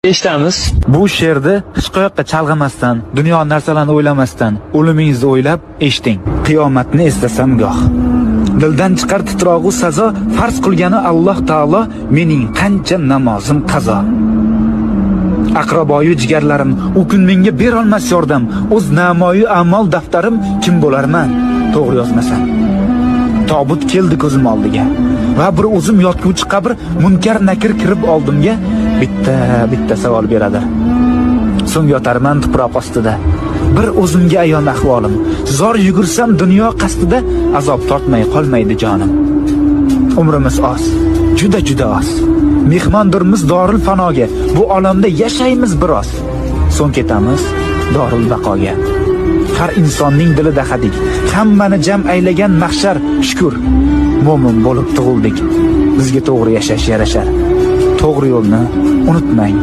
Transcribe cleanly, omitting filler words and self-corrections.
Eshitamiz. Bu she'rni hech qayoqqa chalg'imasdan, dunyo narsalarini o'ylamasdan, o'limingizni o'ylab eshiting. Qiyomatni eslasam goh. Dildan chiqar titrog'u sazo, farz qilgani Alloh taolo, mening qancha namozim qazo. Aqraboyu jigarlarim, u kun menga berolmas yordam, o'z namoyi amal daftarim kim bo'larman, to'g'ri yozmasam. Tobut keldi ko'zim oldiga va bir o'zim yotguvchi qabr munkar nakir kirib oldimga bitta savol beradi. So'ng yotarman tuproq ostida. Bir o'zimga ayon ahvolim. Zor yugursam dunyo qasdida azob tortmay qolmaydi jonim. Umrimiz oz, juda oz. Mehmondirmiz dorul fanoga. Bu olamda yashaymiz biroz. So'ng ketamiz dorul baqoga. Har insonning dilida hadik, hammani jam aylagan mahshar shukr. Mo'min bo'lib tug'ildik. Bizga to'g'ri yashash yarashar. To'g'ri yo'lni unutmang.